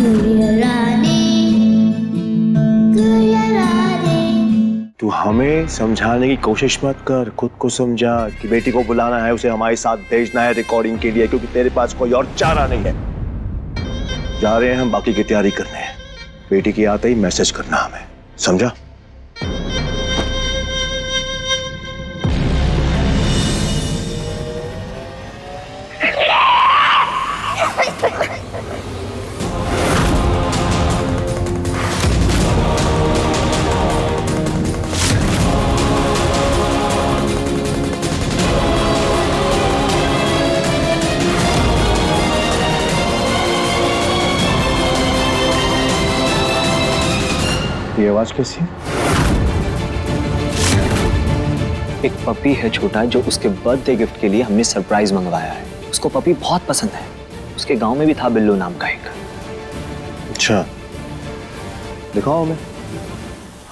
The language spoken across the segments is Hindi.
तू हमें समझाने की कोशिश मत कर, खुद को समझा कि बेटी को बुलाना है, उसे हमारे साथ भेजना है रिकॉर्डिंग के लिए, क्योंकि तेरे पास कोई और चारा नहीं है। जा रहे हैं हम बाकी की तैयारी करने। बेटी की आते ही मैसेज करना हमें, समझा? ये आवाज कैसी है? एक पपी है छोटा जो उसके बर्थडे गिफ्ट के लिए हमने सरप्राइज मंगवाया है। उसको पपी बहुत पसंद है। उसके गांव में भी था बिल्लू नाम का एक। अच्छा, दिखाओ हमें।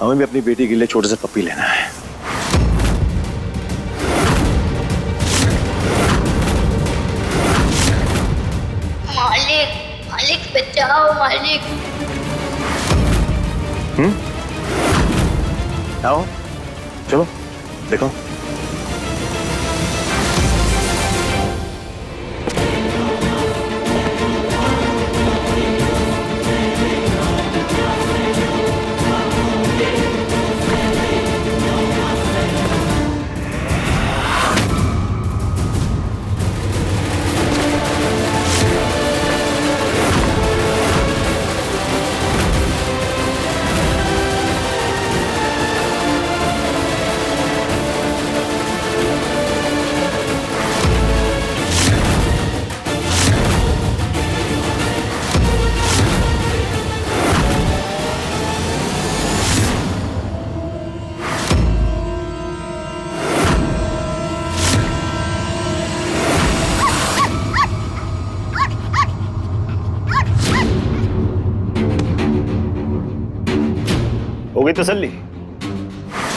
हमें भी अपनी बेटी के लिए छोटे से पपी लेना है। मालिक, मालिक बचाओ मालिक। आओ, चलो देखो। हो गई तसल्ली?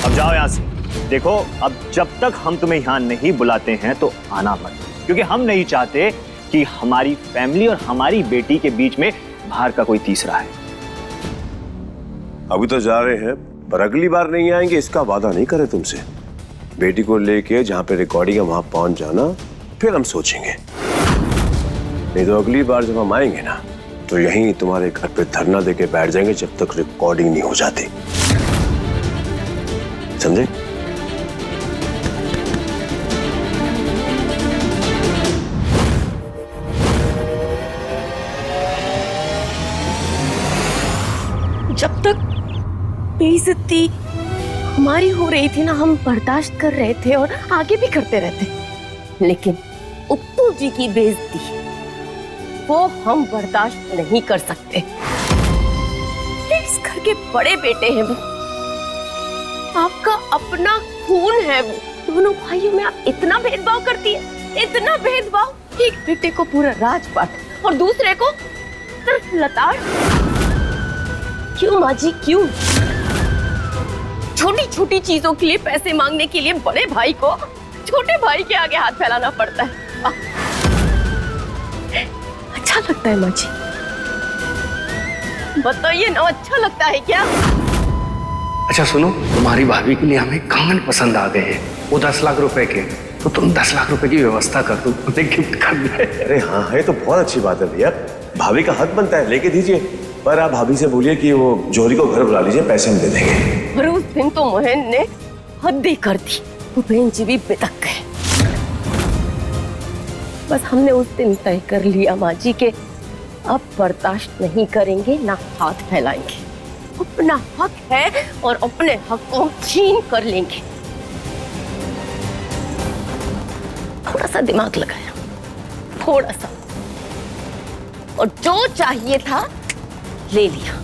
अब जाओ यहां से। देखो, अब जब तक हम तुम्हें यहां नहीं बुलाते हैं तो आना मत, क्योंकि हम नहीं चाहते कि हमारी फैमिली और हमारी बेटी के बीच में बाहर का कोई तीसरा है। अभी तो जा रहे हैं, पर अगली बार नहीं आएंगे इसका वादा नहीं करे तुमसे। बेटी को लेके जहां पे रिकॉर्डिंग है वहां पहुंच जाना, फिर हम सोचेंगे। नहीं तो अगली बार जब हम आएंगे ना, तो यहीं तुम्हारे घर पे धरना देके बैठ जाएंगे जब तक रिकॉर्डिंग नहीं हो जाती। समझे? जब तक बेइज्जती हमारी हो रही थी ना, हम बर्दाश्त कर रहे थे और आगे भी करते रहते। लेकिन उत्तू जी की बेइज्जती वो हम बर्दाश्त नहीं कर सकते। इस घर के बड़े बेटे हैं वो, आपका अपना खून है वो। दोनों भाइयों में आप इतना भेदभाव करती है, इतना भेदभाव। एक बेटे को पूरा राजपाट और दूसरे को सिर्फ लताड़। क्यों माँ जी, क्यों? छोटी छोटी चीजों के लिए पैसे मांगने के लिए बड़े भाई को छोटे भाई के आगे हाथ फैलाना पड़ता है। अच्छा लगता है माँ जी? बताइए ना, अच्छा लगता है क्या? अच्छा सुनो, तुम्हारी भाभी के लिए हमें कंगन पसंद आ गए हैं, वो 10 लाख रुपए के। तो तुम 10 लाख रुपए की व्यवस्था कर दो, उन्हें गिफ्ट कर दे। अरे हाँ, है तो बहुत अच्छी बात है भैया। भाभी का हक बनता है, लेके दीजिए। पर आप भाभी से बोलिए कि वो जोहरी को घर बुला लीजिए, पैसे हम दे देंगे। पर उस दिन तो मोहन ने हद ही कर दी। भूपेन जी भी बेतक गए। बस हमने उस दिन तय कर लिया माँ जी के अब बर्दाश्त नहीं करेंगे, ना हाथ फैलाएंगे। अपना हक है और अपने हक को छीन कर लेंगे। थोड़ा सा दिमाग लगाया, थोड़ा सा, और जो चाहिए था ले लिया।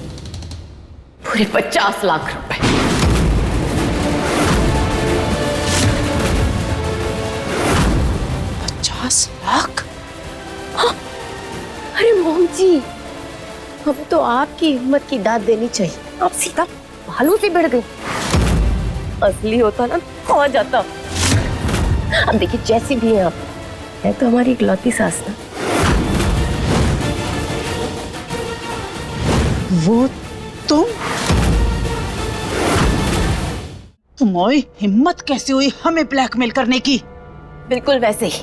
पूरे 50 लाख रुपए। 50 लाख? हाँ। अरे मोहन जी, हमें तो आपकी हिम्मत की दाद देनी चाहिए। आप सीधा भालू से भिड़ गई। असली होता ना तो आ जाता। अब देखिए, जैसी भी है आप, है तो हमारी इकलौती सास ना। वो तुम्हारी हिम्मत कैसे हुई हमें ब्लैकमेल करने की? बिल्कुल वैसे ही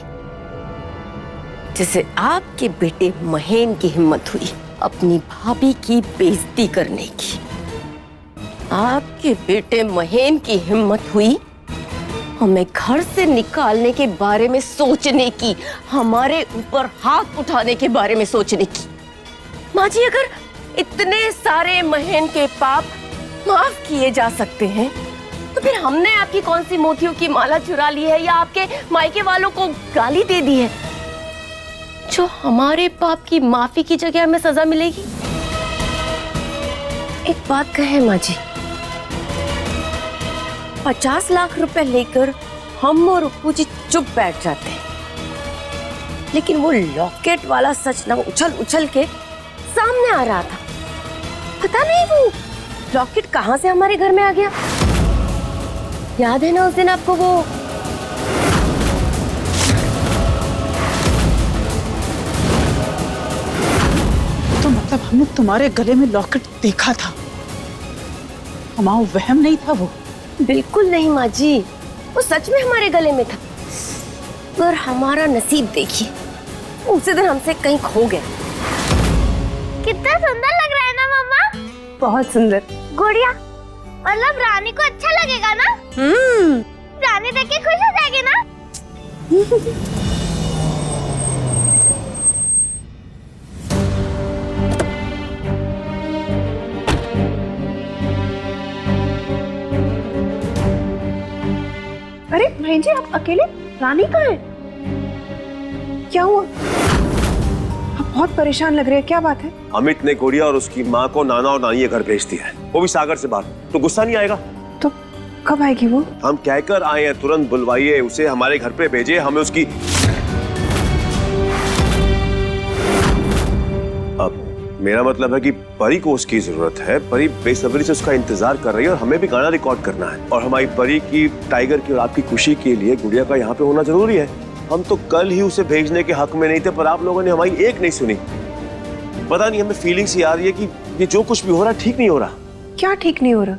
जैसे आपके बेटे महेन की हिम्मत हुई अपनी भाभी की बेइज्जती करने की। आपके बेटे महेन की हिम्मत हुई हमें घर से निकालने के बारे में सोचने की, हमारे ऊपर हाथ उठाने के बारे में सोचने की। माँ जी, अगर इतने सारे महेन के पाप माफ किए जा सकते हैं तो फिर हमने आपकी कौन सी मोतियों की माला चुरा ली है या आपके मायके वालों को गाली दे दी है जो हमारे पाप की माफी की जगह हमें सजा मिलेगी? एक बात कहे माँ जी, 50 लाख रुपए लेकर हम और उपू जी चुप बैठ जाते हैं, लेकिन वो लॉकेट वाला सच ना उछल उछल के सामने आ रहा था। पता नहीं वो लॉकेट कहां से हमारे घर में आ गया। याद है ना उस दिन आपको वो तो मतलब हमने तुम्हारे गले में लॉकेट देखा था? हमारा वहम नहीं था वो? बिल्कुल नहीं माँ जी, वो सच में हमारे गले में था। पर हमारा नसीब देखिए, उसी दिन हमसे कहीं खो गया। कितना सुंदर लग रहा है ना मम्मा? बहुत सुंदर। गुड़िया, मतलब रानी को अच्छा लगेगा ना? रानी देख के खुश हो जाएगी ना? अरे बहन जी, आप अकेले? रानी कहाँ है? क्या हुआ? आप बहुत परेशान लग रहे हैं, क्या बात है? अमित ने गुड़िया और उसकी माँ को नाना और नानी के घर भेज दिया है, वो भी सागर से बाहर। तो गुस्सा नहीं आएगा? तो कब आएगी वो? हम कहकर आए हैं, तुरंत बुलवाइए उसे, हमारे घर पे भेजिए। हमें उसकी अब मेरा मतलब है कि परी को उसकी जरूरत है। परी बेसब्री से उसका इंतजार कर रही है और हमें भी गाना रिकॉर्ड करना है। और हमारी परी की, टाइगर की और आपकी खुशी के लिए गुड़िया का यहाँ पे होना जरूरी है। हम तो कल ही उसे भेजने के हक में नहीं थे, पर आप लोगों ने हमारी एक नहीं सुनी। पता नहीं, हमें फीलिंग सी आ रही है कि ये जो कुछ भी हो रहा है ठीक नहीं हो रहा। क्या ठीक नहीं हो रहा?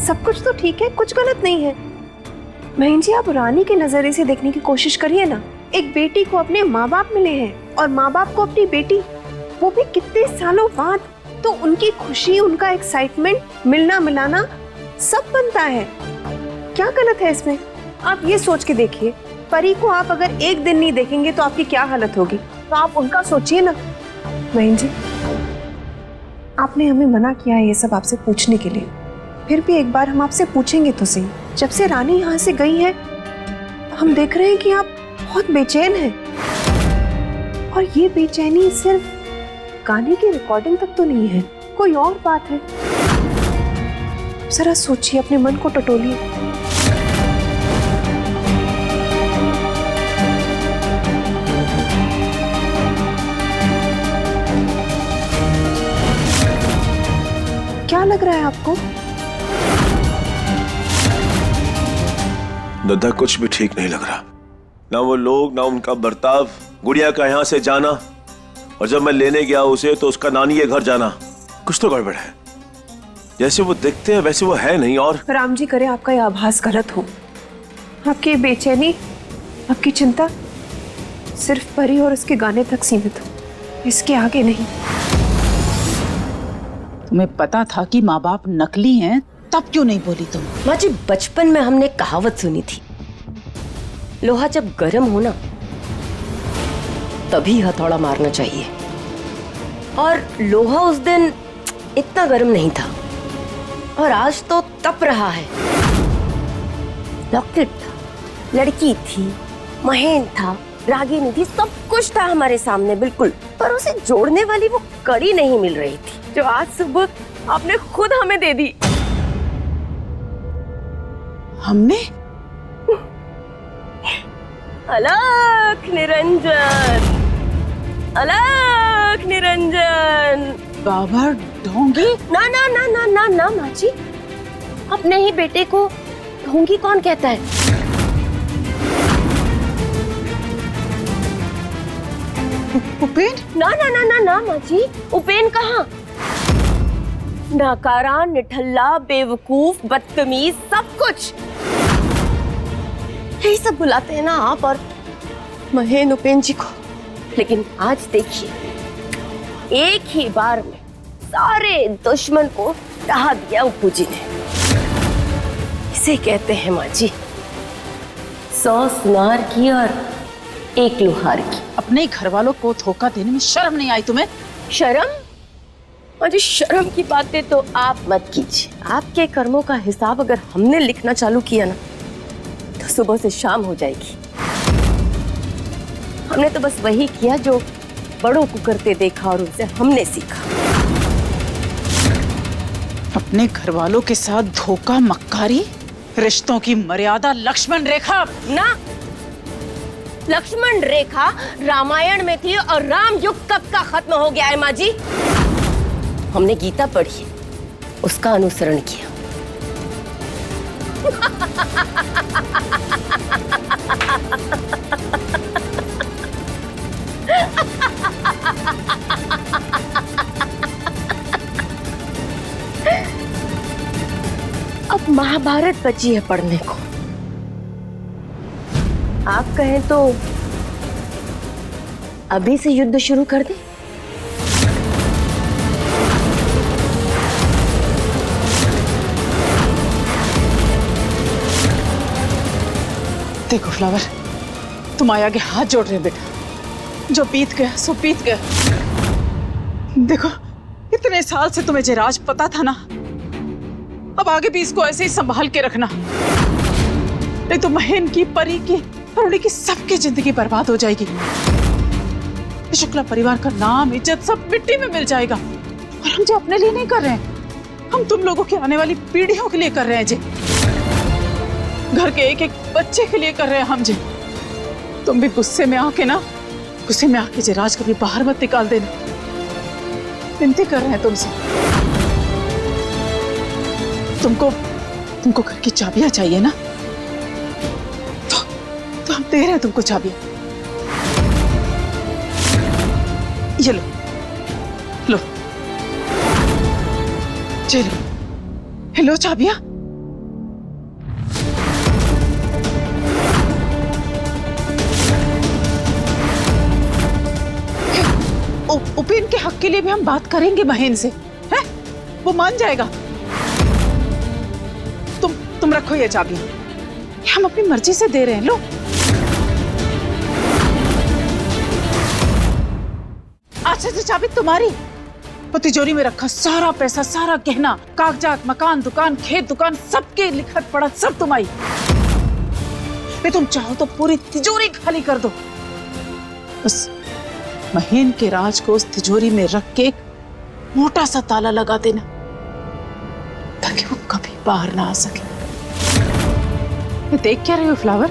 सब कुछ तो ठीक है, कुछ गलत नहीं है। बहन जी, आप रानी के नजरिए से देखने की कोशिश करिए ना। एक बेटी को अपने माँ बाप मिले हैं और माँ बाप को अपनी बेटी, वो भी कितने सालों बाद। तो उनकी खुशी, उनका एक्साइटमेंट, मिलना मिलाना सब बनता है। क्या गलत है इसमें? आप ये सोच के देखिए, परी को आप अगर एक दिन नहीं देखेंगे तो आपकी क्या हालत होगी। तो आप उनका सोचिए ना। बहन जी, आपने हमें मना किया है ये सब आपसे पूछने के लिए, फिर भी एक बार हम आपसे पूछेंगे तो सही। जब से रानी यहाँ से गई है, हम देख रहे हैं कि आप बहुत बेचैन हैं। और ये बेचैनी सिर्फ गाने की रिकॉर्डिंग तक तो नहीं है, कोई और बात है। जरा सोचिए, अपने मन को टटोलिए। क्या लग रहा है आपको? दादा, कुछ भी ठीक नहीं लग रहा। ना वो लोग, ना उनका बर्ताव, गुड़िया का यहाँ से जाना, और जब मैं लेने गया उसे तो उसका नानी के घर जाना। कुछ तो गड़बड़ है। जैसे वो दिखते हैं वैसे वो है नहीं। और राम जी करे आपका यह आभास गलत हो। आपकी बेचैनी, आपकी चिंता सिर्फ परी और उसके गाने तक सीमित हो, इसके आगे नहीं। तुम्हें पता था कि माँ बाप नकली हैं, तब क्यों नहीं बोली तुम? माँ जी, बचपन में हमने कहावत सुनी थी, लोहा जब गर्म हो ना तभी हथौड़ा मारना चाहिए। और लोहा उस दिन इतना गर्म नहीं था और आज तो तप रहा है। लॉकेट था, लड़की थी, महेन था, रागिनी थी, सब कुछ था हमारे सामने बिल्कुल, पर उसे जोड़ने वाली वो कड़ी नहीं मिल रही थी जो आज सुबह आपने खुद हमें दे दी। हमने? अलख निरंजन, अलख निरंजन। बाबा ढोंगी? ना ना ना ना ना ना माँ जी, अपने ही बेटे को ढोंगी कौन कहता है? उपेन? ना ना ना ना ना माँ जी, उपेन कहाँ? नाकारा, निठल्ला, बेवकूफ, बदतमीज, सब कुछ यही सब बुलाते हैं ना आप और महेन उपेन जी को। लेकिन आज देखिए, एक ही बार में सारे दुश्मन को ढहा दिया उप्पू जी ने। इसे कहते हैं माँ जी 100 सुनार की और 1 लुहार की। अपने घर वालों को धोखा देने में शर्म नहीं आई तुम्हें? शर्म? माँ जी, शर्म की बातें तो आप मत कीजिए। आपके कर्मों का हिसाब अगर हमने लिखना चालू किया ना तो सुबह से शाम हो जाएगी। हमने तो बस वही किया जो बड़ों को करते देखा और उनसे हमने सीखा। अपने घर वालों के साथ धोखा, मक्कारी, रिश्तों की मर्यादा, लक्ष्मण रेखा। ना, लक्ष्मण रेखा रामायण में थी और राम युग कब का खत्म हो गया है माँ जी। हमने गीता पढ़ी, उसका अनुसरण किया। अब महाभारत बची है पढ़ने को। आप कहें तो अभी से युद्ध शुरू कर दें? देखो फ्लावर, तुम्हारे आगे हाथ जोड़ रहे हैं बेटा। जो बीत गया सो बीत गया। देखो, इतने साल से तुम्हें राज पता था ना, अब आगे भी इसको ऐसे ही संभाल के रखना, नहीं तो महेन की, परी की, अरुणी की, सबकी जिंदगी बर्बाद हो जाएगी। शुक्ला परिवार का नाम, इज्जत सब मिट्टी में मिल जाएगा। और हम जो अपने लिए नहीं कर रहे हैं, हम तुम लोगों की आने वाली पीढ़ियों के लिए कर रहे हैं जी। घर के एक एक बच्चे के लिए कर रहे हैं हम जी। तुम भी गुस्से में आके जी राज कभी बाहर मत निकाल देना। विनती कर रहे हैं तुमसे। तुमको घर की चाबियां चाहिए ना, तो हम दे रहे हैं तुमको चाबियां। ये लो चलो, चाबियां। उपेन के हक के लिए भी हम बात करेंगे महेन से, हैं? वो मान जाएगा। तुम रखो ये चाबियां, हम अपनी मर्जी से दे रहे हैं। लो, अच्छा से चाबी तुम्हारी। वो तिजोरी में रखा सारा पैसा, सारा गहना, कागजात, मकान, दुकान, खेत, दुकान, सबके लिखत पढ़त सब तुम्हारी। तुम चाहो तो पूरी तिजोरी खाली कर दो, बस महेन के राज को उस तिजोरी में रख के एक मोटा सा ताला लगा देना, ताकि वो कभी बाहर ना आ सके। देख क्या रहे हो फ्लावर?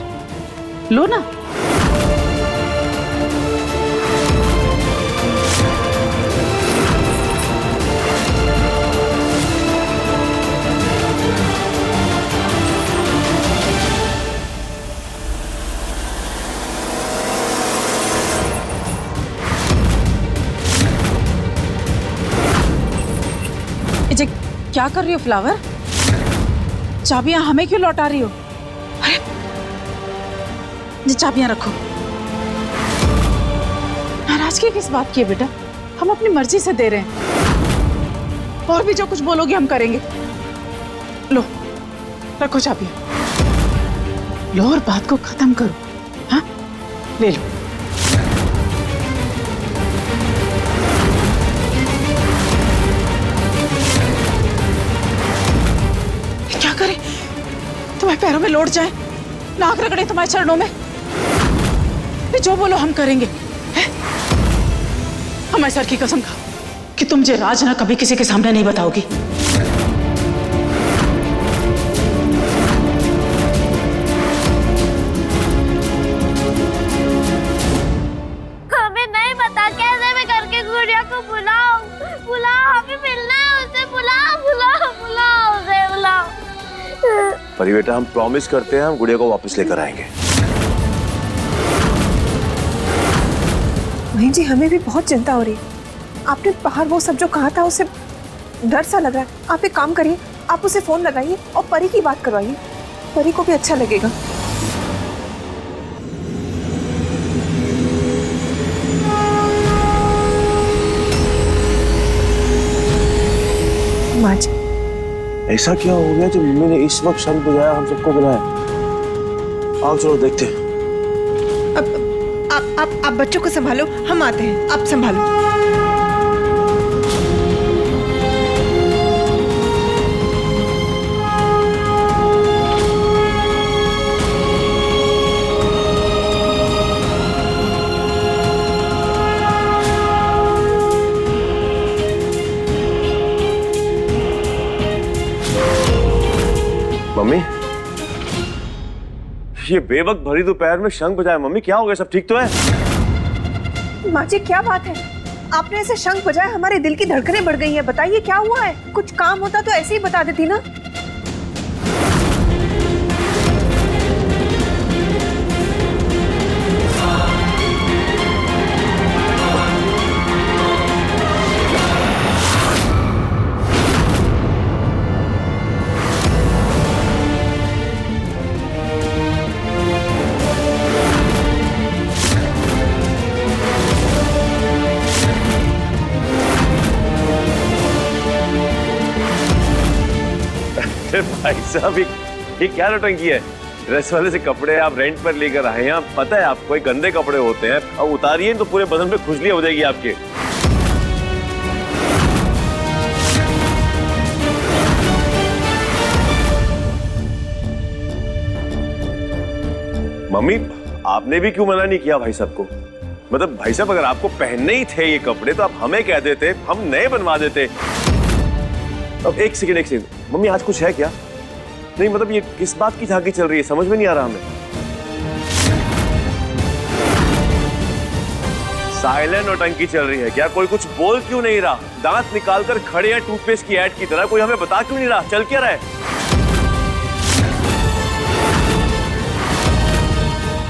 लो ना। क्या कर रही हो फ्लावर? चाबियां हमें क्यों लौटा रही हो? अरे, ये चाबियां रखो। नाराजगी किस बात की है बेटा? हम अपनी मर्जी से दे रहे हैं, और भी जो कुछ बोलोगे हम करेंगे। लो, रखो चाबियां। लो और बात को खत्म करो। हाँ, ले लो। क्या करें? तुम्हारे पैरों में लौट जाए, नाक रगड़े तुम्हारे चरणों में। जो बोलो हम करेंगे। हमारे सर की कसम खाओ कि तुम जे राज ना कभी किसी के सामने नहीं बताओगी। हमें नहीं पता कैसे मैं करके गुड़िया को बुलाओ, हमें मिलना है उससे। बुलाओ उसे, बुलाओ। परी बेटा, हम प्रॉमिस करते हैं हम गुड़िया को वापस लेकर आएंगे। बहन जी हमें भी बहुत चिंता हो रही है। आपने बाहर वो सब जो कहा था उससे डर सा लग रहा है। आप एक काम करिए, आप उसे फोन लगाइए और परी की बात करवाइए, परी को भी अच्छा लगेगा। माँ जी ऐसा क्या हो गया जो मम्मी ने इस वक्त शंख बजाया, हम सबको बुलाया? आओ चलो देखते हैं। आप बच्चों को संभालो, हम आते हैं, आप संभालो। मम्मी, ये बेवक्त भरी दोपहर में शंख बजाया। मम्मी क्या हो गया, सब ठीक तो है? माँ जी क्या बात है, आपने ऐसे शंख बजाया हमारे दिल की धड़कनें बढ़ गई है। बताइए क्या हुआ है? कुछ काम होता तो ऐसे ही बता देती ना। भाई साहब ये क्या नौटंकी है? ड्रेस वाले से कपड़े आप रेंट पर लेकर आए हैं, पता है आपको ये गंदे कपड़े होते हैं, अब उतारिए तो पूरे बदन पे खुजलियां हो जाएगी आपके। मम्मी आपने भी क्यों मना नहीं किया भाई साहब को? मतलब भाई साहब अगर आपको पहनने ही थे ये कपड़े तो आप हमें कह देते, हम नए बनवा देते। अब एक सेकंड मम्मी आज कुछ है क्या? नहीं मतलब ये किस बात की झांकी चल रही है, समझ में नहीं आ रहा हमें। साइलेंट नौटंकी चल रही है क्या? कोई कुछ बोल क्यों नहीं रहा? दांत निकालकर खड़े हैं टूथपेस्ट की ऐड की तरह, कोई हमें बता क्यों नहीं रहा? चल क्या रहा है?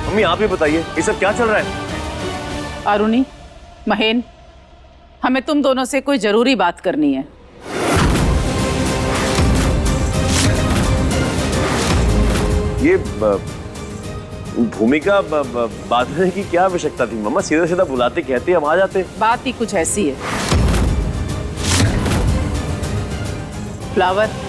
मम्मी आप ही बताइए ये सब क्या चल रहा है? अरुणी, महेन, हमें तुम दोनों से कोई जरूरी बात करनी है। ये भूमिका बांधने की क्या आवश्यकता थी मम्मा? सीधा सीधा बुलाते कहते हम आ जाते। बात ही कुछ ऐसी है। फ्लावर,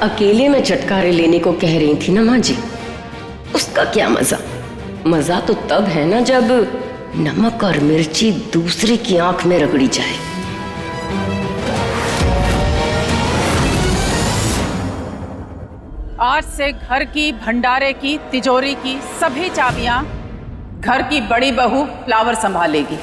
अकेले में चटकारे लेने को कह रही थी ना माँ जी, उसका क्या मजा? मजा तो तब है ना जब नमक और मिर्ची दूसरे की आंख में रगड़ी जाए। आज से घर की, भंडारे की, तिजोरी की सभी चाबियां घर की बड़ी बहू फ्लावर संभालेगी।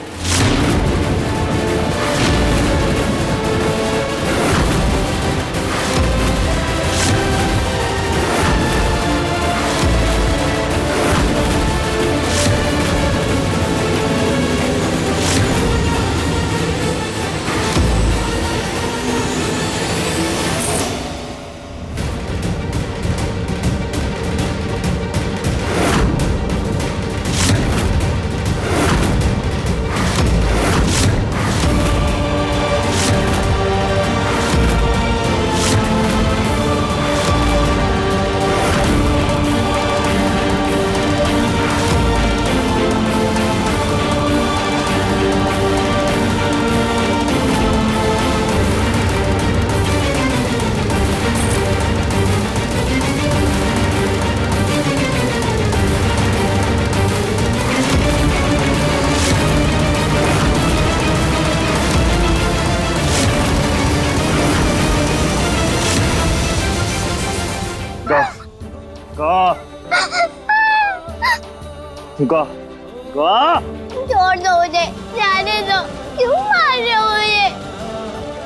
छोड़ दो मुझे, जाने दो। क्यों मार रहे हो मुझे?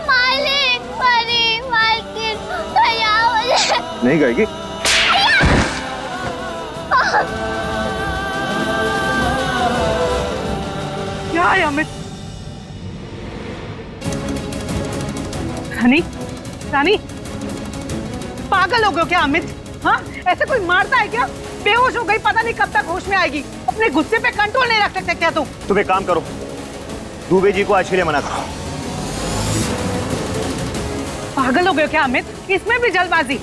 मालिक, परी, मालकिन, भैया मुझे। नहीं गाएगी? क्या है अमित? रानी, रानी, पागल हो गए क्या अमित? हाँ, ऐसे कोई मारता है क्या? बेहोश हो गई, पता नहीं कब तक होश में आएगी। अपने गुस्से पे कंट्रोल नहीं रख सकते क्या तुम? तुम एक काम करो, दुबे जी को आज के लिए मना करो। पागल हो गए क्या अमित? इसमें भी जल्दबाजी?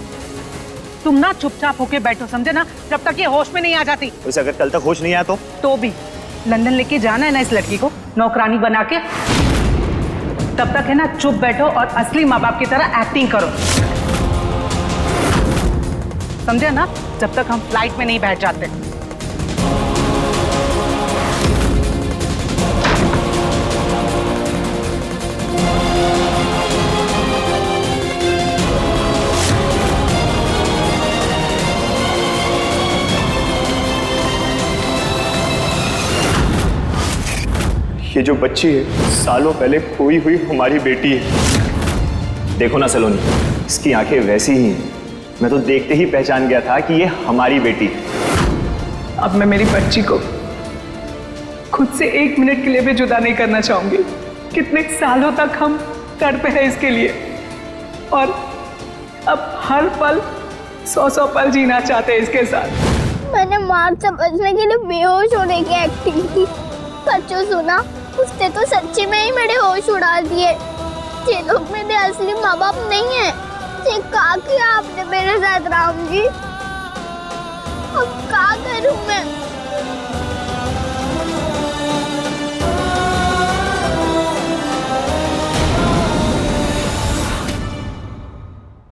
तुम ना चुपचाप होके बैठो, समझे ना, जब तक ये होश में नहीं आ जाती। वैसे अगर कल तक होश नहीं आया तो भी लंदन लेके जाना है ना इस लड़की को, नौकरानी बना के। तब तक है ना चुप बैठो और असली माँ बाप की तरह एक्टिंग करो, समझे ना, जब तक हम फ्लाइट में नहीं बैठ जाते। ये जो बच्ची है सालों पहले खोई हुई हमारी बेटी है। देखो ना सलोनी, इसकी आंखें वैसी ही हैं। मैं तो देखते ही पहचान गया था कि ये हमारी बेटी है। अब मैं मेरी बच्ची को खुद से 1 मिनट के लिए भी जुदा नहीं करना चाहूंगी। कितने सालों तक हम तड़पे हैं इसके लिए, और अब हर पल 100 पल जीना चाहते हैं इसके साथ। मैंने मार से बचने के लिए बेहोश होने की एक्टिंग की, पर जो सुना उसने तो सच्ची में ही मेरे होश उड़ा दिए। ये लोग मेरे असली माँ बाप नहीं है। ये क्या किया आपने मेरे साथ राम जी? अब क्या करूं मैं?